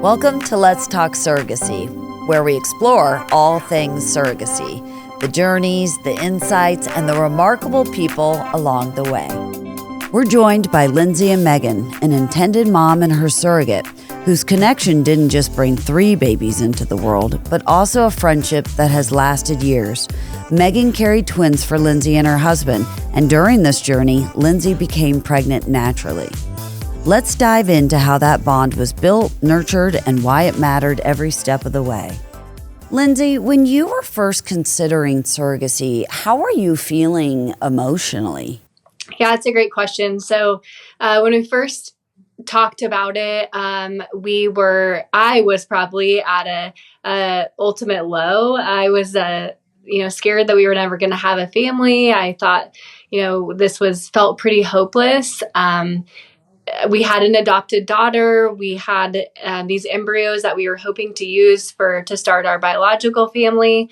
Welcome to Let's Talk Surrogacy, where we explore all things surrogacy, the journeys, the insights, and the remarkable people along the way. We're joined by Lindsay and Megan, an intended mom and her surrogate, whose connection didn't just bring 3 babies into the world, but also a friendship that has lasted years. Megan carried twins for Lindsay and her husband, and during this journey, Lindsay became pregnant naturally. Let's dive into how that bond was built, nurtured, and why it mattered every step of the way. Lindsay, when you were first considering surrogacy, how were you feeling emotionally? Yeah, it's a great question. So when we first talked about it, I was probably at a ultimate low. I was, scared that we were never going to have a family. I thought, felt pretty hopeless. We had an adopted daughter. We had these embryos that we were hoping to use to start our biological family.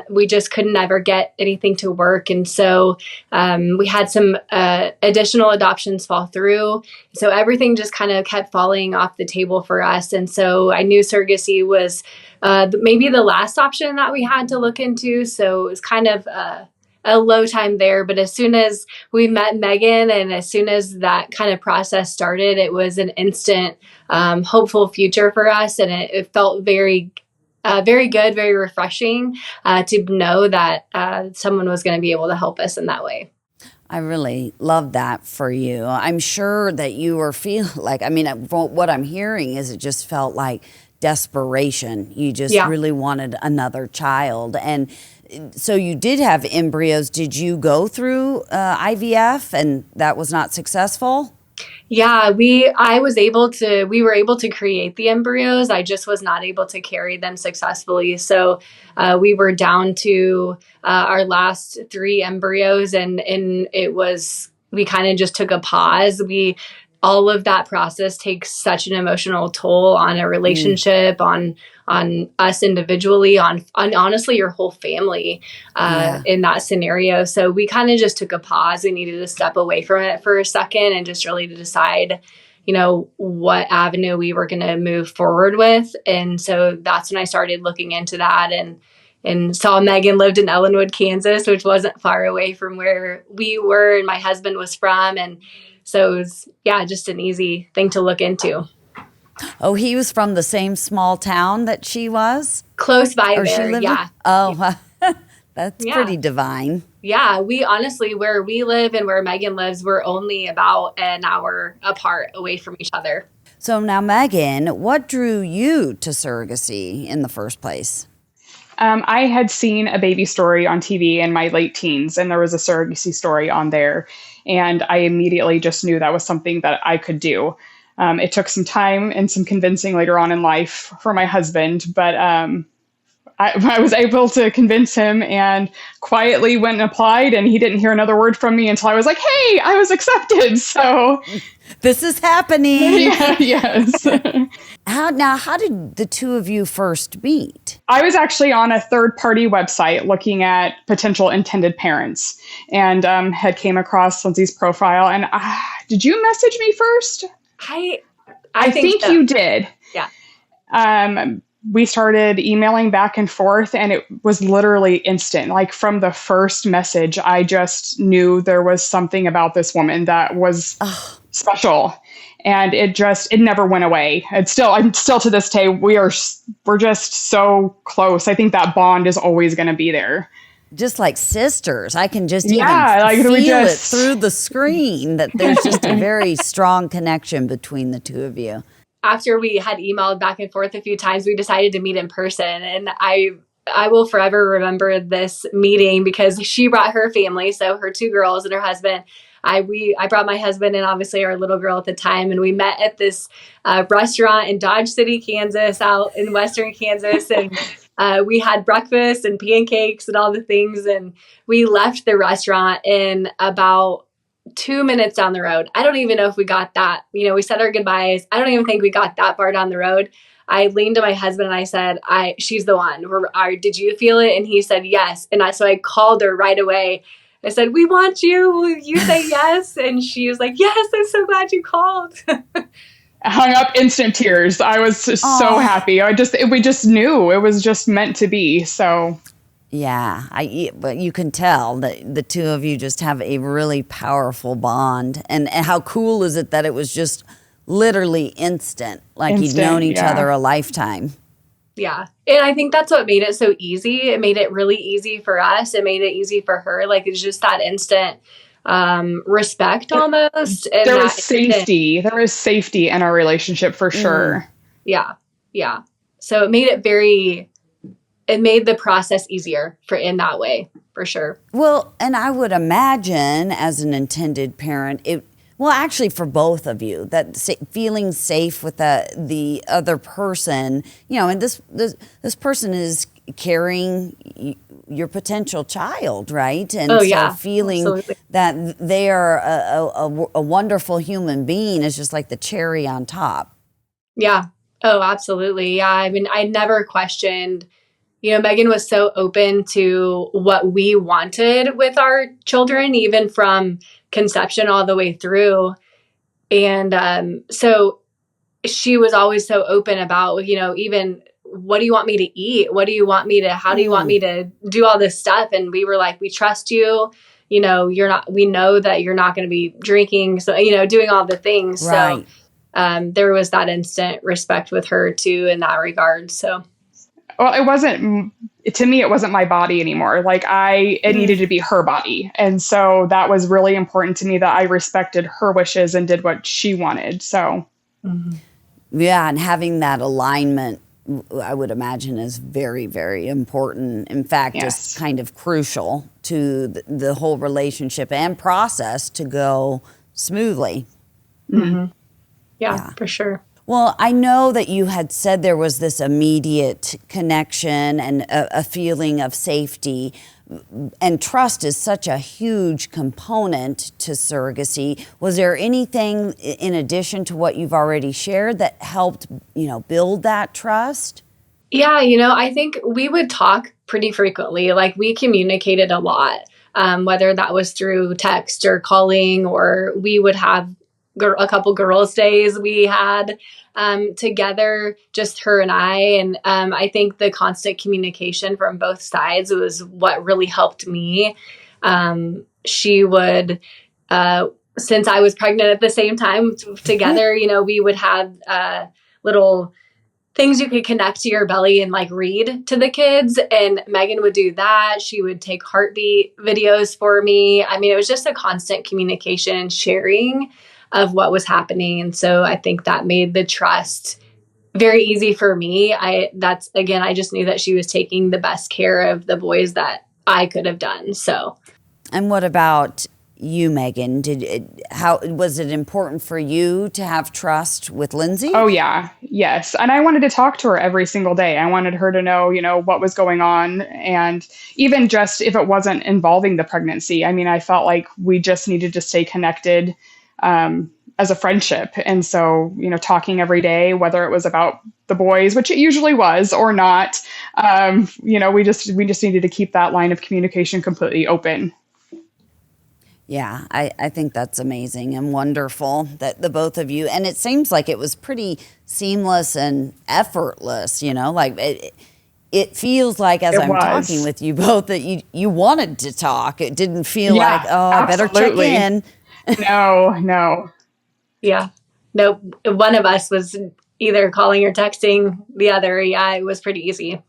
We just could never get anything to work. And so we had some additional adoptions fall through. So everything just kind of kept falling off the table for us. And so I knew surrogacy was maybe the last option that we had to look into. So it was kind of a low time there. But as soon as we met Megan and as soon as that kind of process started, it was an instant hopeful future for us. And it felt very good, very refreshing to know that someone was going to be able to help us in that way. I really love that for you. I'm sure that you were feeling like, what I'm hearing is it just felt like desperation. You just really wanted another child. And so you did have embryos. Did you go through IVF and that was not successful? Yeah, we were able to create the embryos. I just was not able to carry them successfully. So we were down to our last 3 embryos and we kind of just took a pause. All of that process takes such an emotional toll on a relationship, on us individually, on honestly your whole family in that scenario. So we kind of just took a pause. We needed to step away from it for a second and just really to decide, what avenue we were going to move forward with. And so that's when I started looking into that and saw Megan lived in Ellenwood, Kansas, which wasn't far away from where we were and my husband was from. And so it was, just an easy thing to look into. Oh, he was from the same small town that she was? Close by there, yeah. Oh, that's pretty divine. Yeah, we honestly, where we live and where Megan lives, we're only about an hour apart away from each other. So now, Megan, what drew you to surrogacy in the first place? I had seen a baby story on TV in my late teens, and there was a surrogacy story on there. And I immediately just knew that was something that I could do. It took some time and some convincing later on in life for my husband, but I was able to convince him and quietly went and applied, and he didn't hear another word from me until I was like, hey, I was accepted. So this is happening. Yes. How did the two of you first meet? I was actually on a third-party website looking at potential intended parents and had came across Lindsay's profile. And did you message me first? I think so. You did. Yeah. We started emailing back and forth, and it was literally instant. Like from the first message, I just knew there was something about this woman that was special. And it never went away. I'm still to this day, we're just so close. I think that bond is always going to be there. Just like sisters. I can just even feel it through the screen that there's just a very strong connection between the two of you. After we had emailed back and forth a few times, we decided to meet in person. And I will forever remember this meeting because she brought her family, so her 2 girls and her husband. I brought my husband and obviously our little girl at the time, and we met at this restaurant in Dodge City, Kansas, out in western Kansas. And we had breakfast and pancakes and all the things. And we left the restaurant in about 2 minutes down the road. I don't even know if we got that. We said our goodbyes. I don't even think we got that far down the road. I leaned to my husband and I said, she's the one. Did you feel it? And he said, yes. And so I called her right away. I said, we want you. Will you say yes? And she was like, yes, I'm so glad you called. hung up, instant tears. I was just so happy. We just knew it was just meant to be. So Yeah, but you can tell that the two of you just have a really powerful bond. And how cool is it that it was just literally instant, like you'd known each other a lifetime. Yeah. And I think that's what made it so easy. It made it really easy for us. It made it easy for her. Like, it's just that instant respect almost. And there was safety. There was safety in our relationship for sure. Yeah. Yeah. So it made it made the process easier in that way, for sure. Well, and I would imagine as an intended parent, actually for both of you, that feeling safe with the other person, and this person is carrying your potential child, right? And feeling absolutely. That they are a wonderful human being is just like the cherry on top. Yeah. Oh, absolutely. Yeah. I mean, I never questioned, Megan was so open to what we wanted with our children, even from conception all the way through. And so she was always so open about, even what do you want me to eat? How do you want me to do all this stuff? And we were like, we trust you. We know that you're not going to be drinking. So, doing all the things. Right. So there was that instant respect with her too, in that regard. So. Well, to me, it wasn't my body anymore. Like it needed to be her body. And so that was really important to me, that I respected her wishes and did what she wanted. So. Yeah. And having that alignment, I would imagine, is very, very important. In fact, just kind of crucial to the whole relationship and process to go smoothly. Mm-hmm. Yeah, for sure. Well, I know that you had said there was this immediate connection and a feeling of safety, and trust is such a huge component to surrogacy. Was there anything in addition to what you've already shared that helped, build that trust? Yeah, I think we would talk pretty frequently. Like, we communicated a lot, whether that was through text or calling, or we would have a couple girls' days we had together, just her and I. And I think the constant communication from both sides was what really helped me. She would, since I was pregnant at the same time together, we would have little things you could connect to your belly and like read to the kids. And Megan would do that. She would take heartbeat videos for me. I mean, it was just a constant communication and sharing of what was happening. And so I think that made the trust very easy for me. I just knew that she was taking the best care of the boys that I could have done. So. And what about you, Megan? How was it important for you to have trust with Lindsay? Oh yeah. Yes. And I wanted to talk to her every single day. I wanted her to know, what was going on. And even just if it wasn't involving the pregnancy, I mean, I felt like we just needed to stay connected as a friendship. And so, talking every day, whether it was about the boys, which it usually was, or not, we just needed to keep that line of communication completely open. Yeah, I think that's amazing and wonderful that the both of you, and it seems like it was pretty seamless and effortless, like it feels like as I'm talking with you both that you wanted to talk. It didn't feel like, I better check in. No. Yeah. No, one of us was either calling or texting the other. Yeah, it was pretty easy.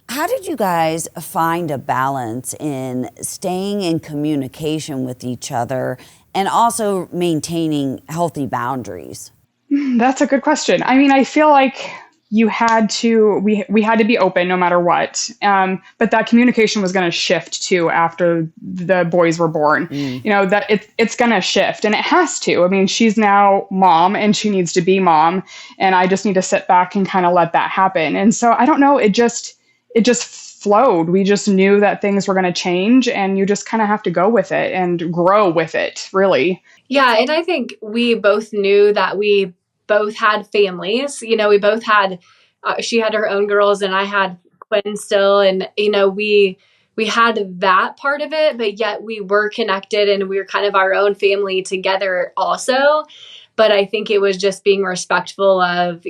How did you guys find a balance in staying in communication with each other and also maintaining healthy boundaries? That's a good question. I mean, I feel like we had to be open no matter what. But that communication was going to shift too after the boys were born. That it's going to shift, and it has to. I mean, she's now mom and she needs to be mom, and I just need to sit back and kind of let that happen. And so I don't know, it just flowed. We just knew that things were going to change, and you just kind of have to go with it and grow with it, really. Yeah. And I think we both knew that we both had families. We both had, she had her own girls and I had Quinn still. And, we had that part of it, but yet we were connected and we were kind of our own family together also. but I think it was just being respectful of,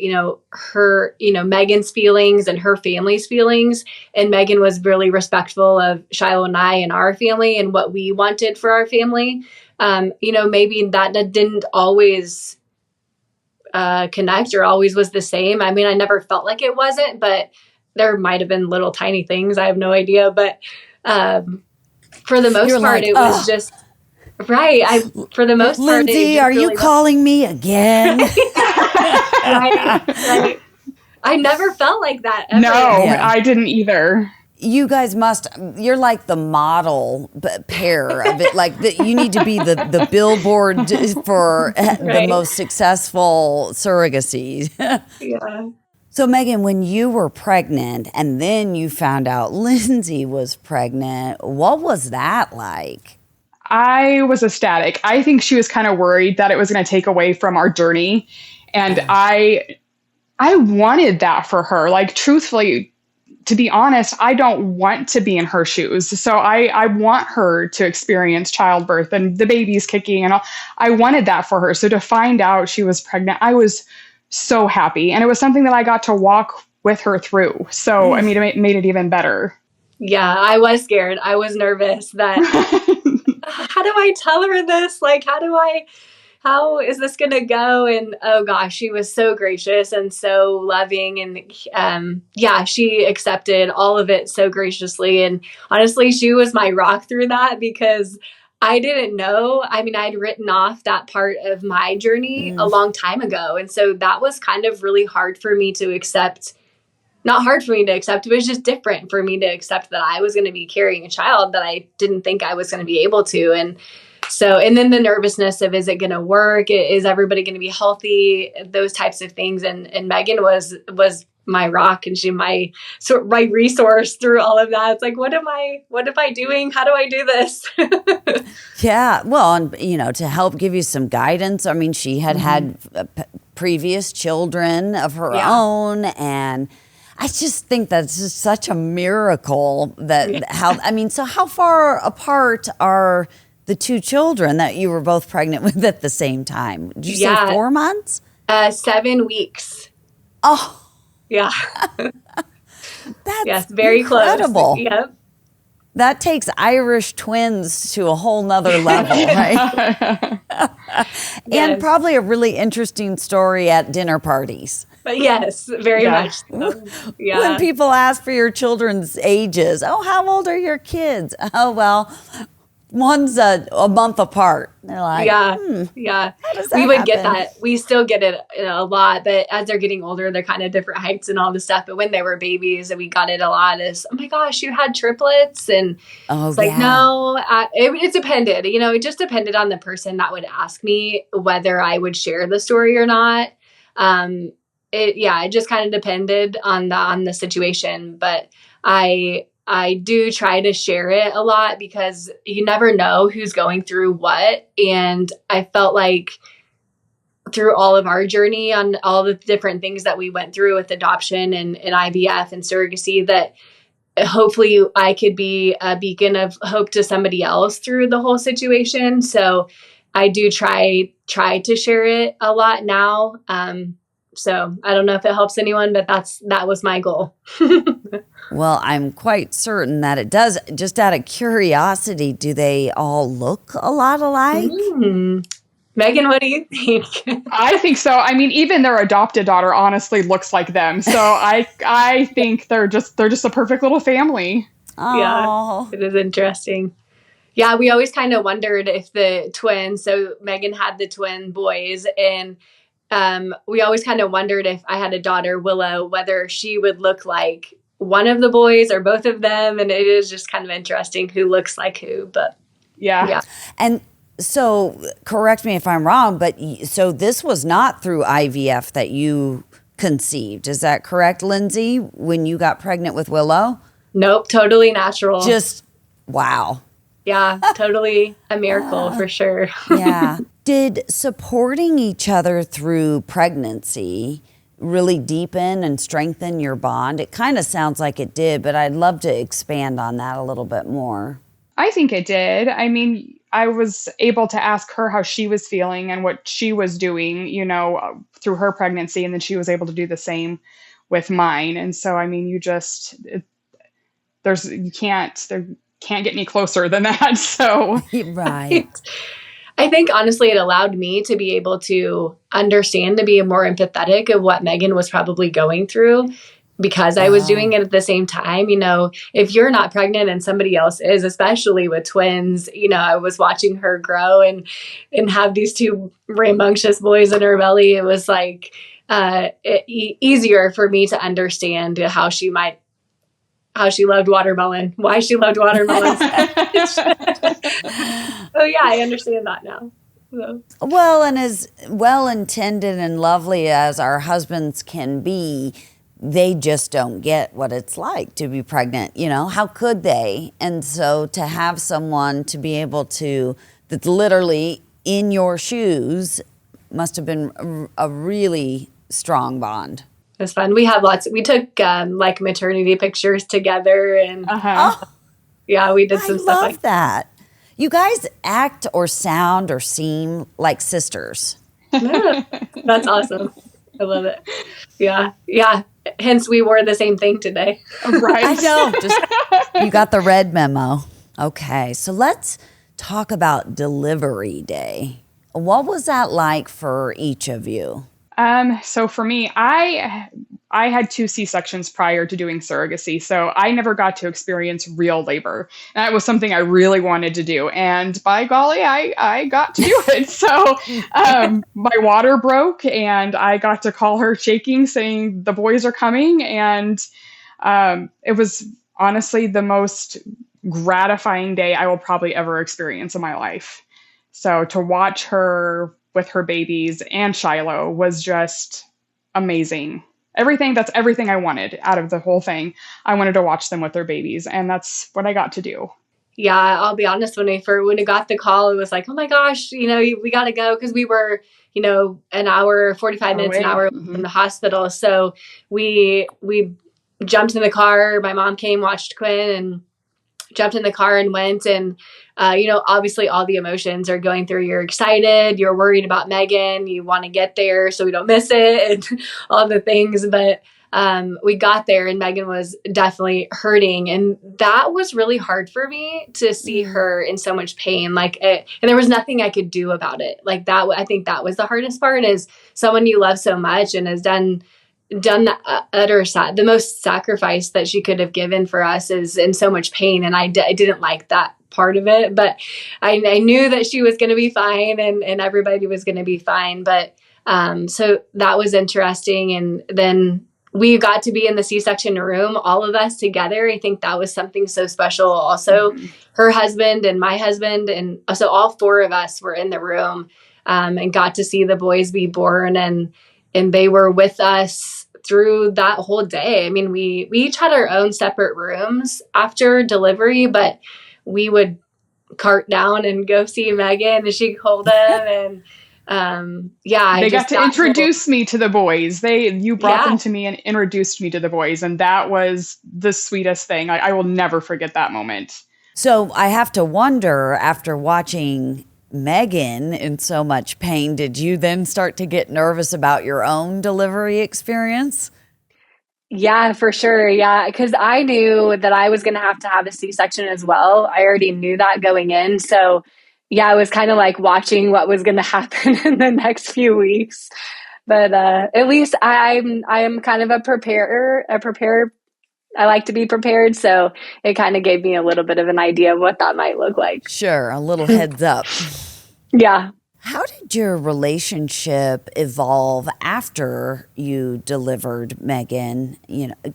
her, Megan's feelings and her family's feelings. And Megan was really respectful of Shiloh and I and our family and what we wanted for our family. Maybe that didn't always connect or always was the same. I mean, I never felt like it wasn't, but there might have been little tiny things. I have no idea. But for the most part, it was just right. For the most part, Lindsay, are you calling me again? right. I never felt like that ever. No, I didn't either. You guys you're like the model pair of it. Like you need to be the billboard for the most successful surrogacy. Yeah. So Megan, when you were pregnant and then you found out Lindsay was pregnant, what was that like? I was ecstatic. I think she was kind of worried that it was going to take away from our journey. And I wanted that for her. Like, truthfully, to be honest, I don't want to be in her shoes. So I want her to experience childbirth and the baby's kicking and all. I wanted that for her. So to find out she was pregnant, I was so happy. And it was something that I got to walk with her through. So, I mean, it made it even better. Yeah, I was scared. I was nervous that how do I tell her this? Like, how is this going to go? And oh gosh, she was so gracious and so loving. And she accepted all of it so graciously. And honestly, she was my rock through that because I didn't know. I mean, I'd written off that part of my journey a long time ago. And so that was kind of really hard for me to accept. Not hard for me to accept. It was just different for me to accept that I was going to be carrying a child that I didn't think I was going to be able to. And so, and then the nervousness of, is it going to work? Is everybody going to be healthy? Those types of things. And Megan was my rock, and she my resource through all of that. It's like, what am I doing? How do I do this? Yeah. Well, and to help give you some guidance. I mean, she had previous children of her own, and I just think that's just such a miracle so how far apart are the two children that you were both pregnant with at the same time? Did you say 4 months? 7 weeks. Oh. Yeah. That's very incredible. Close. Yep. That takes Irish twins to a whole nother level, right? And probably a really interesting story at dinner parties. But yes, very much so. Yeah. When people ask for your children's ages, how old are your kids? Oh, well, one's a month apart. They're like, yeah. How does that we would happen? get that. We still get it a lot, but as they're getting older, they're kind of different heights and all this stuff. But when they were babies, we got it a lot as, oh my gosh, you had triplets. And it's like, no, it depended. It just depended on the person that would ask me whether I would share the story or not. It just kind of depended on the situation, but I do try to share it a lot because you never know who's going through what. And I felt like through all of our journey on all the different things that we went through with adoption and IVF and surrogacy, that hopefully I could be a beacon of hope to somebody else through the whole situation. So I do try to share it a lot now. So I don't know if it helps anyone, but that was my goal. Well, I'm quite certain that it does. Just out of curiosity, do they all look a lot alike? Megan, what do you think? I think so. I mean, even their adopted daughter honestly looks like them. So I think they're just a perfect little family. Oh. Yeah, it is interesting. Yeah, we always kind of wondered if the twins, so Megan had the twin boys, and we always kind of wondered if I had a daughter, Willow, whether she would look like one of the boys or both of them. And it is just kind of interesting who looks like who, but yeah. And so correct me if I'm wrong, but so this was not through IVF that you conceived. Is that correct, Lindsay, when you got pregnant with Willow? Nope. Totally natural. Just, wow. Yeah, totally a miracle for sure. Yeah. Did supporting each other through pregnancy really deepen and strengthen your bond? It kind of sounds like it did, but I'd love to expand on that a little bit more. I think it did. I mean, I was able to ask her how she was feeling and what she was doing, through her pregnancy. And then she was able to do the same with mine. And so, I mean, there can't get any closer than that. So, Right. I think honestly, it allowed me to be able to understand, to be more empathetic of what Megan was probably going through, because I was doing it at the same time. If you're not pregnant and somebody else is, especially with twins, I was watching her grow and have these two rambunctious boys in her belly. It was like easier for me to understand how she loved watermelon, why she loved watermelons. Oh yeah, I understand that now. So. Well, and as well-intended and lovely as our husbands can be, they just don't get what it's like to be pregnant. How could they? And so to have someone to be able to, that's literally in your shoes, must have been a really strong bond. It was fun. We took maternity pictures together, and yeah, we did some stuff like that. You guys act or sound or seem like sisters. Yeah, that's awesome. I love it. Yeah. Hence, we wore the same thing today. Right. I know. You got the red memo. Okay, so let's talk about delivery day. What was that like for each of you? So for me, I had 2 C-sections prior to doing surrogacy, so I never got to experience real labor. That was something I really wanted to do, and by golly, I got to do it. So my water broke, and I got to call her shaking, saying the boys are coming, and it was honestly the most gratifying day I will probably ever experience in my life. So to watch her with her babies and Shiloh was just amazing. That's everything I wanted out of the whole thing. I wanted to watch them with their babies, and that's what I got to do. Yeah, I'll be honest, when I got the call, it was like, oh my gosh, we got to go, because we were, an hour, 45 minutes, an hour from the hospital. So we jumped in the car. My mom came, watched Quinn, and jumped in the car and went. And obviously all the emotions are going through. You're excited, you're worried about Megan, you want to get there so we don't miss it, and all the things. But we got there, and Megan was definitely hurting, and that was really hard for me to see her in so much pain. And there was nothing I could do about it. Like that, I think that was the hardest part, is someone you love so much and has done the most sacrifice that she could have given for us is in so much pain. And I didn't like that part of it, but I knew that she was going to be fine, and everybody was going to be fine. But so that was interesting. And then we got to be in the C-section room, all of us together. I think that was something so special. Also, her husband and my husband, and so all 4 of us were in the room and got to see the boys be born, and they were with us through that whole day. I mean, we each had our own separate rooms after delivery, but we would cart down and go see Megan, and she'd hold him. And they got to introduce me to the boys. You brought them to me and introduced me to the boys, and that was the sweetest thing. I will never forget that moment. So I have to wonder, after watching Megan in so much pain, did you then start to get nervous about your own delivery experience? Yeah, for sure. Yeah, because I knew that I was going to have a C-section as well. I already knew that going in. So yeah, I was kind of like watching what was going to happen in the next few weeks. But at least I am kind of a preparer. I like to be prepared. So it kind of gave me a little bit of an idea of what that might look like. Sure, a little heads up. Yeah. How did your relationship evolve after you delivered Megan?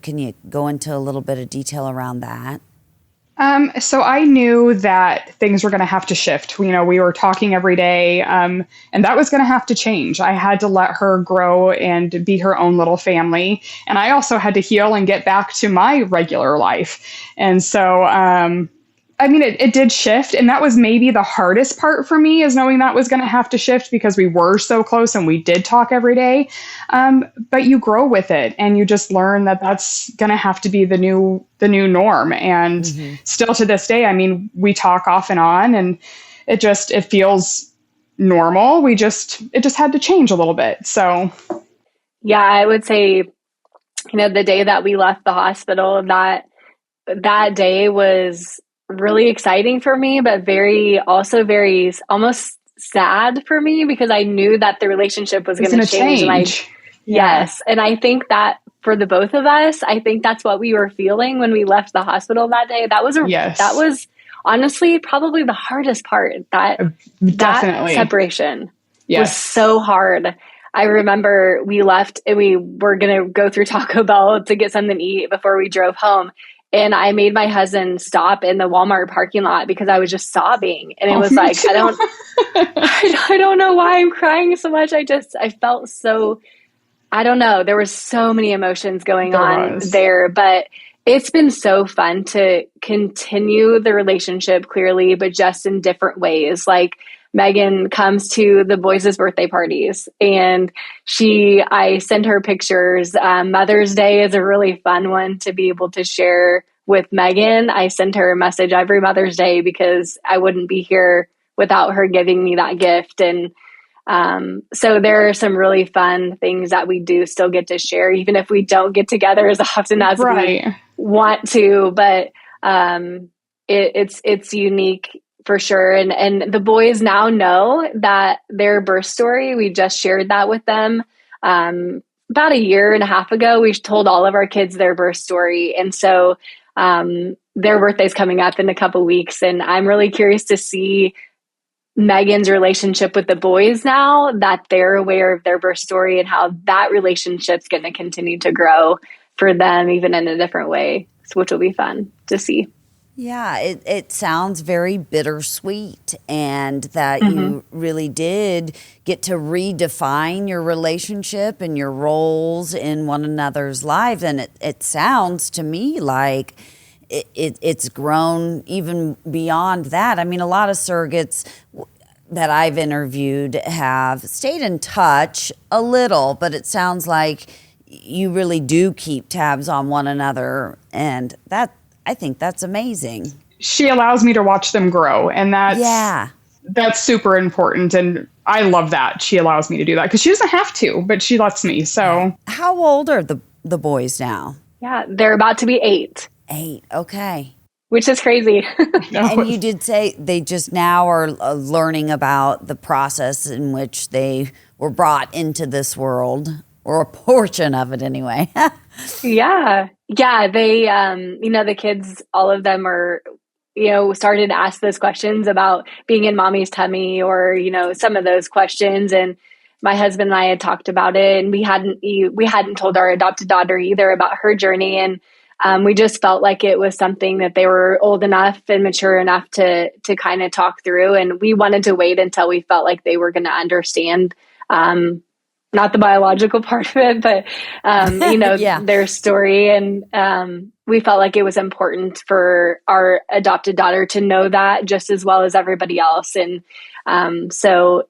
Can you go into a little bit of detail around that? So I knew that things were going to have to shift. We were talking every day, and that was going to have to change. I had to let her grow and be her own little family. And I also had to heal and get back to my regular life. And so, it did shift. And that was maybe the hardest part for me, is knowing that was going to have to shift, because we were so close and we did talk every day. But you grow with it, and you just learn that that's going to have to be the new norm. And still to this day, we talk off and on, and it feels normal. It just had to change a little bit. So yeah, I would say, the day that we left the hospital, that day was really exciting for me, but very almost sad for me, because I knew that the relationship was going to change. Yes. And I think that for the both of us, I think that's what we were feeling when we left the hospital that day. That was honestly probably the hardest part. Definitely. That separation was so hard. I remember we left and we were going to go through Taco Bell to get something to eat before we drove home. And I made my husband stop in the Walmart parking lot because I was just sobbing. And it was like, I don't know why I'm crying so much. I felt so, I don't know. There was so many emotions going on there, but it's been so fun to continue the relationship, clearly, but just in different ways. Like, Megan comes to the boys' birthday parties, and I send her pictures. Mother's Day is a really fun one to be able to share with Megan. I send her a message every Mother's Day because I wouldn't be here without her giving me that gift. And so there are some really fun things that we do still get to share, even if we don't get together as often as we want to. But it's unique for sure. And the boys now know that their birth story, we just shared that with them. About a year and a half ago, we told all of our kids their birth story. And so their birthday's coming up in a couple weeks. And I'm really curious to see Megan's relationship with the boys now that they're aware of their birth story, and how that relationship's going to continue to grow for them, even in a different way, which will be fun to see. Yeah, it sounds very bittersweet, and that you really did get to redefine your relationship and your roles in one another's lives. And it sounds to me like it's grown even beyond that. I mean, a lot of surrogates that I've interviewed have stayed in touch a little, but it sounds like you really do keep tabs on one another, and I think that's amazing. She allows me to watch them grow, and that's super important. And I love that she allows me to do that, because she doesn't have to, but she lets me. So how old are the boys now? Yeah, they're about to be 8. 8, okay. Which is crazy. And you did say they just now are learning about the process in which they were brought into this world, or a portion of it anyway. Yeah. They, the kids, all of them are, started to ask those questions about being in mommy's tummy, or, some of those questions. And my husband and I had talked about it, and we hadn't told our adopted daughter either about her journey. And we just felt like it was something that they were old enough and mature enough to kind of talk through. And we wanted to wait until we felt like they were going to understand, not the biological part of it, but, their story. And we felt like it was important for our adopted daughter to know that just as well as everybody else. And we felt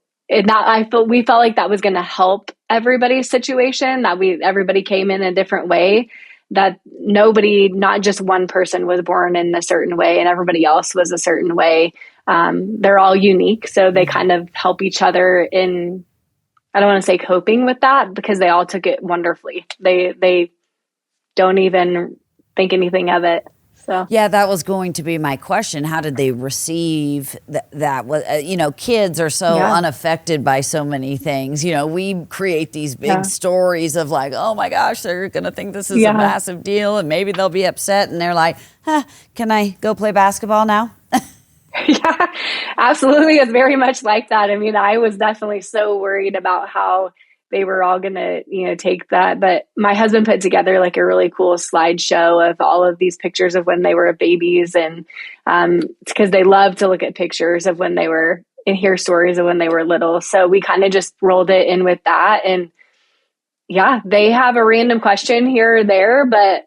like that was going to help everybody's situation, that everybody came in a different way, that not just one person was born in a certain way and everybody else was a certain way. They're all unique. So they kind of help each other in, I don't want to say coping with that, because they all took it wonderfully. They don't even think anything of it. So yeah, that was going to be my question. How did they receive that? Kids are so unaffected by so many things. We create these big stories of like, oh my gosh, they're going to think this is a massive deal, and maybe they'll be upset, and they're like, can I go play basketball now? Yeah, absolutely. It's very much like that. I mean, I was definitely so worried about how they were all going to, take that. But my husband put together like a really cool slideshow of all of these pictures of when they were babies. And because they love to look at pictures of when they were and hear stories of when they were little. So we kind of just rolled it in with that. And they have a random question here or there, but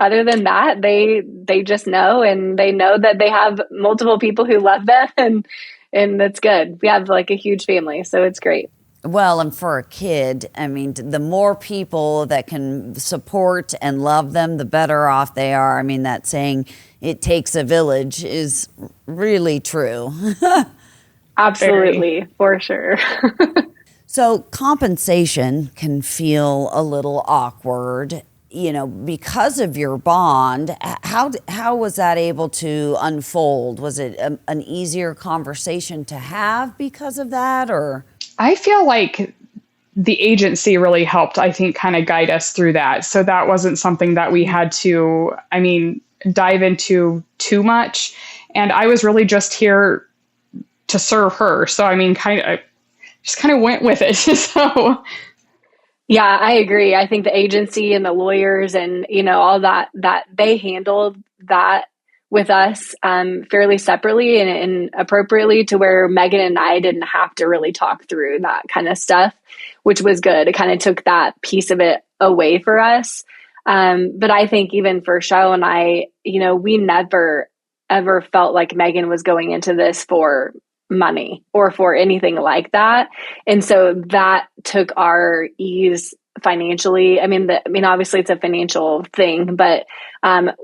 other than that, they just know, and they know that they have multiple people who love them, and that's good. We have like a huge family, so it's great. Well, and for a kid, I mean, the more people that can support and love them, the better off they are. I mean, that saying, it takes a village, is really true. Absolutely, for sure. So compensation can feel a little awkward, because of your bond. How was that able to unfold? Was it an easier conversation to have because of that, or? I feel like the agency really helped, I think, kind of guide us through that. So that wasn't something that we had to, dive into too much. And I was really just here to serve her. So, just kind of went with it. So, Yeah, I agree. I think the agency and the lawyers and, all that they handled that with us fairly separately and appropriately, to where Megan and I didn't have to really talk through that kind of stuff, which was good. It kind of took that piece of it away for us. But I think even for Show and I, we never ever felt like Megan was going into this for money or for anything like that. And so that took our ease financially. Obviously it's a financial thing, but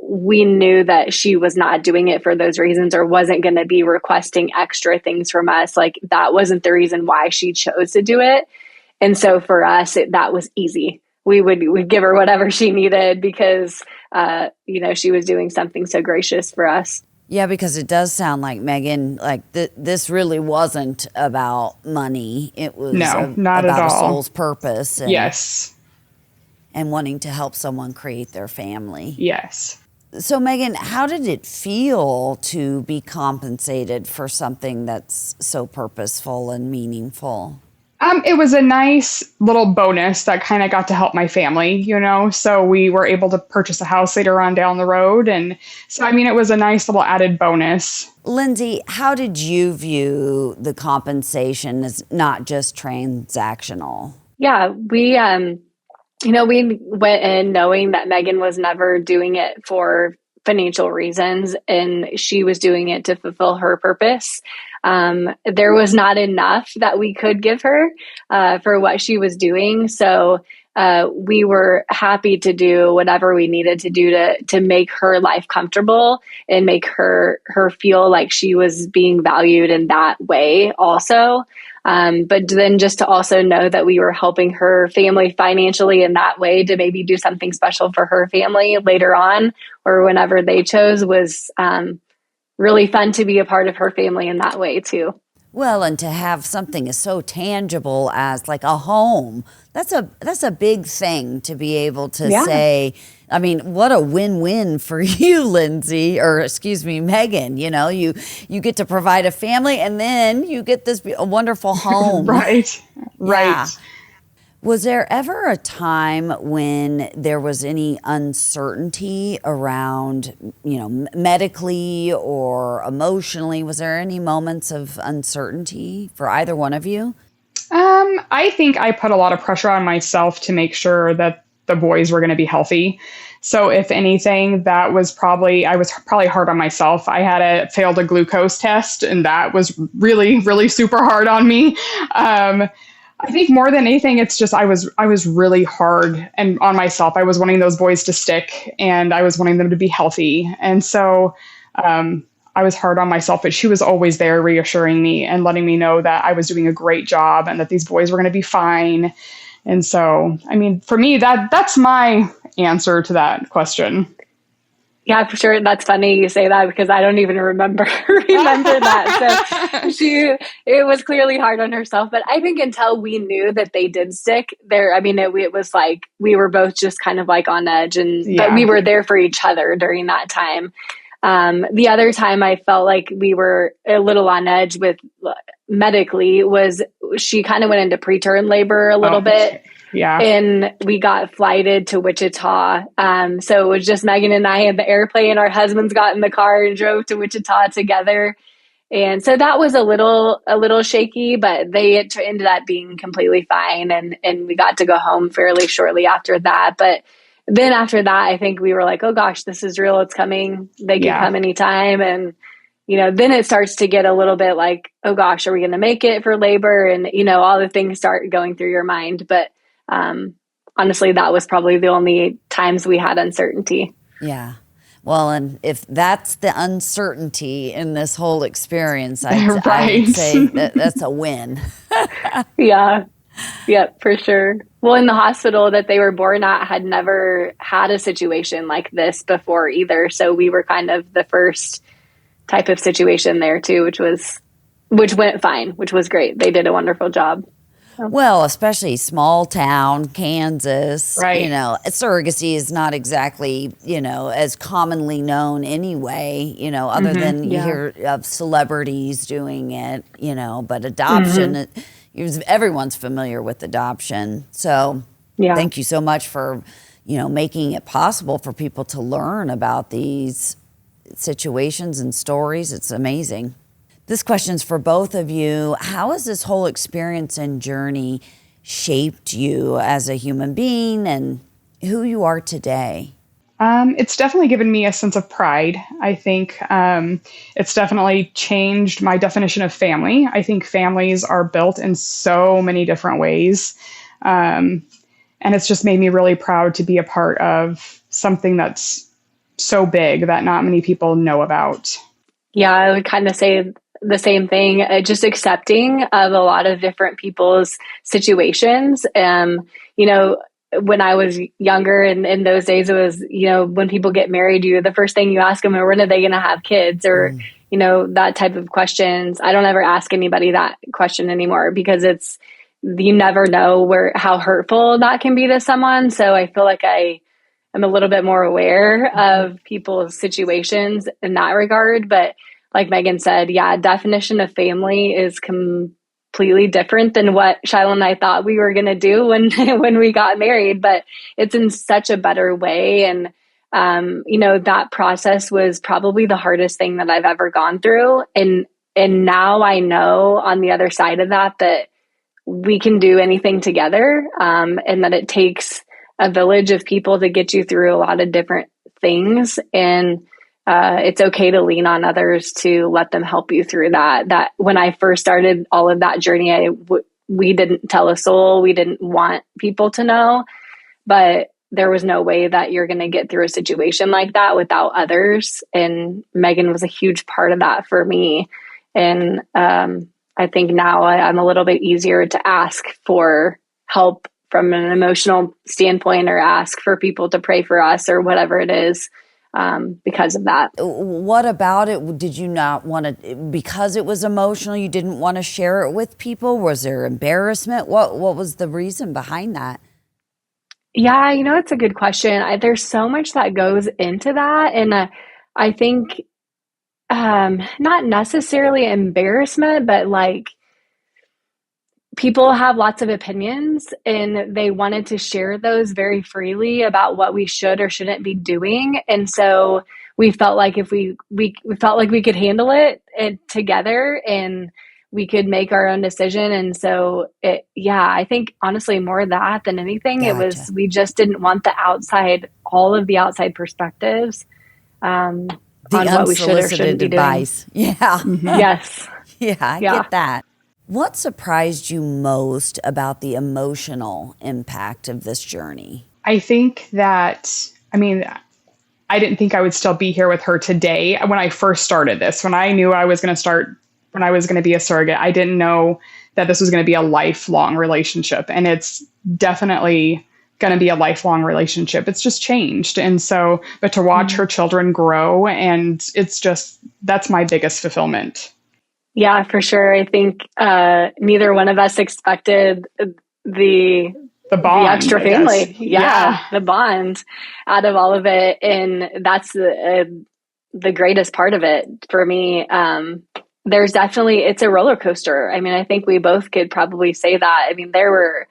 we knew that she was not doing it for those reasons, or wasn't going to be requesting extra things from us. Like, that wasn't the reason why she chose to do it. And so for us, that was easy. We'd give her whatever she needed because, she was doing something so gracious for us. Yeah, because it does sound like, Megan, like this really wasn't about money. It was not about at a all. soul's purpose. Yes. And wanting to help someone create their family. Yes. So, Megan, how did it feel to be compensated for something that's so purposeful and meaningful? It was a nice little bonus that kind of got to help my family, so we were able to purchase a house later on down the road. And so, it was a nice little added bonus. Lindsay, how did you view the compensation as not just transactional? Yeah, we went in knowing that Megan was never doing it for financial reasons, and she was doing it to fulfill her purpose. There was not enough that we could give her for what she was doing. So we were happy to do whatever we needed to do to make her life comfortable and make her feel like she was being valued in that way also. But then just to also know that we were helping her family financially in that way to maybe do something special for her family later on or whenever they chose was really fun to be a part of her family in that way too. Well, and to have something as so tangible as like a home, that's a big thing to be able to say. What a win-win for you, Lindsay, or excuse me, Megan. You get to provide a family, and then you get this wonderful home. Right. Yeah. Was there ever a time when there was any uncertainty around, medically or emotionally? Was there any moments of uncertainty for either one of you? I think I put a lot of pressure on myself to make sure that the boys were going to be healthy. So if anything, I was probably hard on myself. I had failed a glucose test, and that was really, really super hard on me. I think more than anything, it's just I was really hard and on myself. I was wanting those boys to stick, and I was wanting them to be healthy. And so I was hard on myself, but she was always there reassuring me and letting me know that I was doing a great job and that these boys were going to be fine. And so, for me, that's my answer to that question. Yeah, for sure. That's funny you say that because I don't even remember that. So it was clearly hard on herself. But I think until we knew that they did stick there, it was like we were both just kind of like on edge, but we were there for each other during that time. The other time I felt like we were a little on edge with medically was she kind of went into preterm labor a little bit. Yeah. And we got flighted to Wichita. So it was just Megan and I in the airplane. Our husbands got in the car and drove to Wichita together. And so that was a little shaky, but they ended up being completely fine. And we got to go home fairly shortly after that. But then after that, I think we were like, oh gosh, this is real. It's coming. They can come anytime. And, then it starts to get a little bit like, oh gosh, are we going to make it for labor? And, all the things start going through your mind. But honestly, that was probably the only times we had uncertainty. Yeah. Well, and if that's the uncertainty in this whole experience, I Right. would say that's a win. Yeah. Yep, for sure. Well, in the hospital that they were born at had never had a situation like this before either. So we were kind of the first type of situation there too, which went fine, which was great. They did a wonderful job. Well, especially small town, Kansas, Right. surrogacy is not exactly, as commonly known anyway, other than you hear of celebrities doing it, but adoption, everyone's familiar with adoption. So thank you so much for, making it possible for people to learn about these situations and stories. It's amazing. This question's for both of you. How has this whole experience and journey shaped you as a human being and who you are today? It's definitely given me a sense of pride. I think it's definitely changed my definition of family. I think families are built in so many different ways. And it's just made me really proud to be a part of something that's so big that not many people know about. Yeah, I would kind of say the same thing, just accepting of a lot of different people's situations. When I was younger and in those days, it was, when people get married, the first thing you ask them are, when are they going to have kids? Or, that type of questions. I don't ever ask anybody that question anymore because you never know how hurtful that can be to someone. So I feel like I'm a little bit more aware of people's situations in that regard. But like Megan said, definition of family is completely different than what Shiloh and I thought we were going to do when we got married, but it's in such a better way. And, that process was probably the hardest thing that I've ever gone through. And now I know on the other side of that we can do anything together, and that it takes a village of people to get you through a lot of different things. And it's okay to lean on others to let them help you through that. That when I first started all of that journey, we didn't tell a soul. We didn't want people to know, but there was no way that you're going to get through a situation like that without others. And Megan was a huge part of that for me. And I think now I'm a little bit easier to ask for help from an emotional standpoint, or ask for people to pray for us or whatever it is, because of that. What about it? Did you not want to, because it was emotional, you didn't want to share it with people? Was there embarrassment? What was the reason behind that? Yeah, it's a good question. There's so much that goes into that. And I think not necessarily embarrassment, but like, people have lots of opinions and they wanted to share those very freely about what we should or shouldn't be doing. And so we felt like if we felt like we could handle it together and we could make our own decision. And so I think honestly more that than anything, Gotcha. we just didn't want all of the outside perspectives, on what we should or shouldn't be advice. doing. Yeah. Yes. Yeah, I get that. What surprised you most about the emotional impact of this journey? I think that, I didn't think I would still be here with her today when I first started this. When I knew I was going to be a surrogate, I didn't know that this was going to be a lifelong relationship. And it's definitely going to be a lifelong relationship. It's just changed. And so, but to watch her children grow, and that's my biggest fulfillment. Yeah, for sure. I think neither one of us expected the bond, the extra family. Yeah, the bond out of all of it. And that's the greatest part of it for me. There's definitely, it's a roller coaster. I think we both could probably say that. There were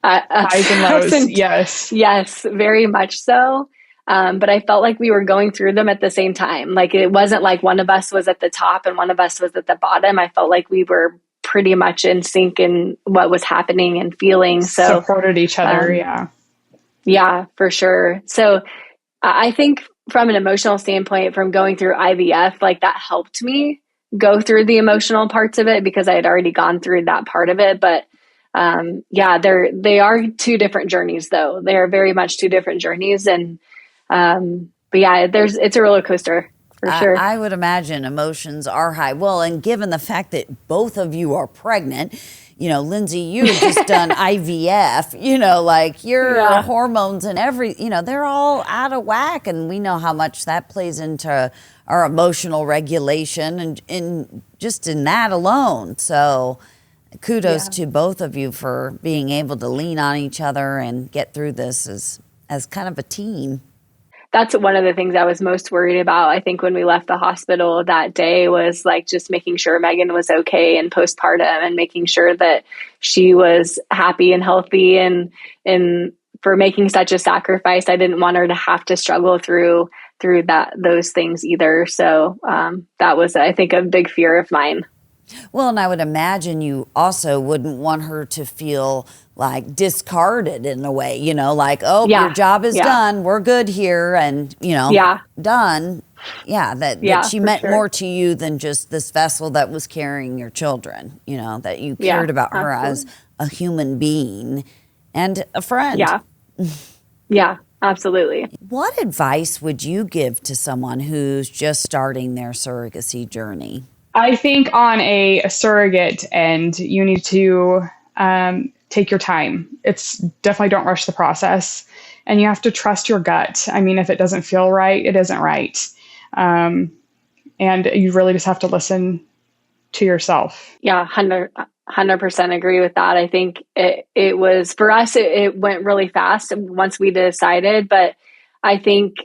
highs and lows. Yes. Yes, very much so. But I felt like we were going through them at the same time. Like it wasn't like one of us was at the top and one of us was at the bottom. I felt like we were pretty much in sync in what was happening and feeling. So supported each other. Yeah, for sure. So I think from an emotional standpoint, from going through IVF, like that helped me go through the emotional parts of it because I had already gone through that part of it. But they are two different journeys though. They are very much two different journeys. And yeah, it's a roller coaster for sure. I would imagine emotions are high. Well, and given the fact that both of you are pregnant, Lindsay, you had just done IVF, like your hormones and they're all out of whack. And we know how much that plays into our emotional regulation and in just in that alone. So kudos to both of you for being able to lean on each other and get through this as kind of a team. That's one of the things I was most worried about. I think when we left the hospital that day was like just making sure Megan was okay in postpartum and making sure that she was happy and healthy, and for making such a sacrifice, I didn't want her to have to struggle through those things either. So that was, I think, a big fear of mine. Well, and I would imagine you also wouldn't want her to feel like discarded in a way, like, your job is done. We're good here. And, done. Yeah. That she meant more to you than just this vessel that was carrying your children, that you cared about her as a human being and a friend. Yeah. Yeah, absolutely. What advice would you give to someone who's just starting their surrogacy journey? I think on a surrogate end, you need to take your time. It's definitely don't rush the process, and you have to trust your gut. I mean, if it doesn't feel right, it isn't right. And you really just have to listen to yourself. Yeah, 100% agree with that. I think it was, for us, it went really fast once we decided, but I think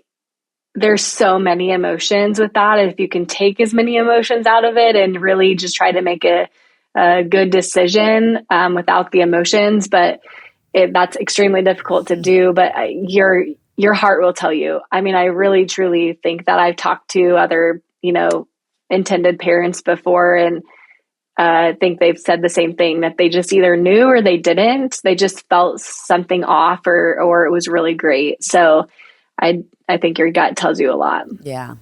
there's so many emotions with that. If you can take as many emotions out of it and really just try to make a good decision without the emotions, but that's extremely difficult to do. But your heart will tell you. I mean, I really truly think that I've talked to other, intended parents before, and think they've said the same thing, that they just either knew or they didn't. They just felt something off, or it was really great. So I think your gut tells you a lot. Yeah,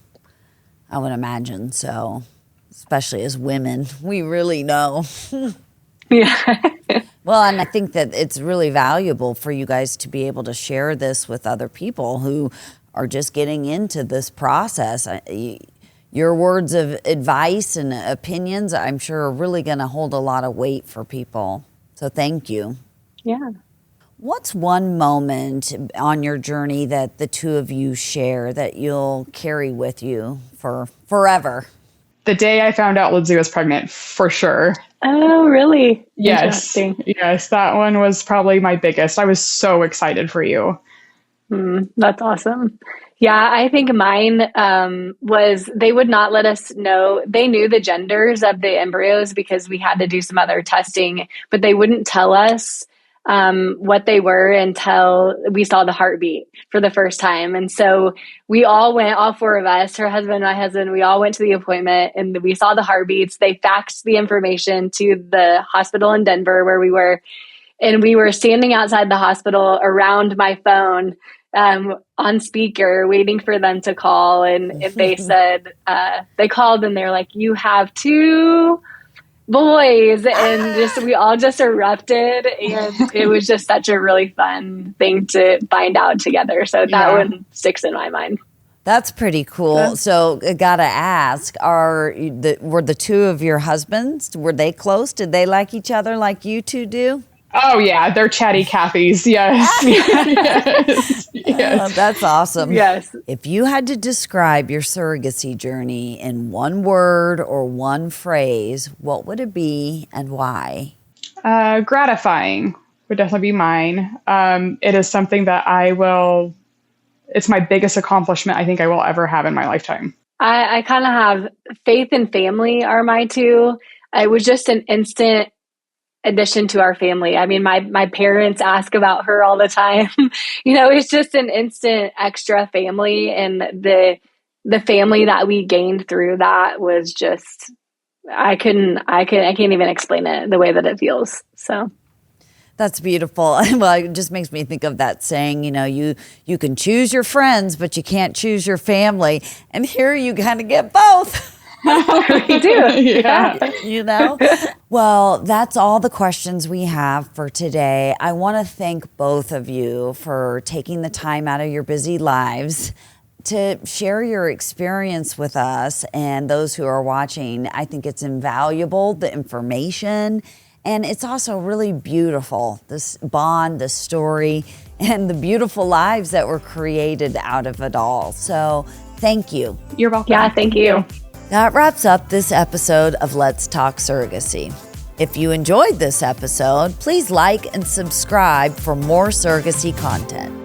I would imagine so. Especially as women, we really know. Yeah. Well, and I think that it's really valuable for you guys to be able to share this with other people who are just getting into this process. Your words of advice and opinions, I'm sure, are really going to hold a lot of weight for people. So thank you. Yeah. What's one moment on your journey that the two of you share that you'll carry with you for forever? The day I found out Lindsay was pregnant, for sure. Oh, really? Yes. Yes, that one was probably my biggest. I was so excited for you. That's awesome. Yeah, I think mine was they would not let us know. They knew the genders of the embryos because we had to do some other testing, but they wouldn't tell us what they were until we saw the heartbeat for the first time. And so we all went, all four of us, her husband, my husband, we all went to the appointment and we saw the heartbeats. They faxed the information to the hospital in Denver where we were. And we were standing outside the hospital around my phone on speaker, waiting for them to call. And they said, they called and they're like, you have two boys, and we all just erupted, and it was just such a really fun thing to find out together. So that one sticks in my mind. That's pretty cool. Yeah. So I gotta ask, were the two of your husbands, were they close? Did they like each other like you two do? Oh yeah, they're chatty Cathys. Yes. Yes. That's awesome. Yes. If you had to describe your surrogacy journey in one word or one phrase, what would it be and why? Gratifying would definitely be mine. It is something that it's my biggest accomplishment I think I will ever have in my lifetime. I kind of have faith and family are my two. It was just an instant addition to our family. I mean, my parents ask about her all the time. It's just an instant extra family, and the family that we gained through that was just, I can't even explain it the way that it feels. So that's beautiful. Well, it just makes me think of that saying, you can choose your friends, but you can't choose your family. And here you kind of get both. We do. Yeah. Well, that's all the questions we have for today. I want to thank both of you for taking the time out of your busy lives to share your experience with us and those who are watching. I think it's invaluable, the information, and it's also really beautiful, this bond, the story, and the beautiful lives that were created out of it all. So thank you. You're welcome. Yeah, thank you. That wraps up this episode of Let's Talk Surrogacy. If you enjoyed this episode, please like and subscribe for more surrogacy content.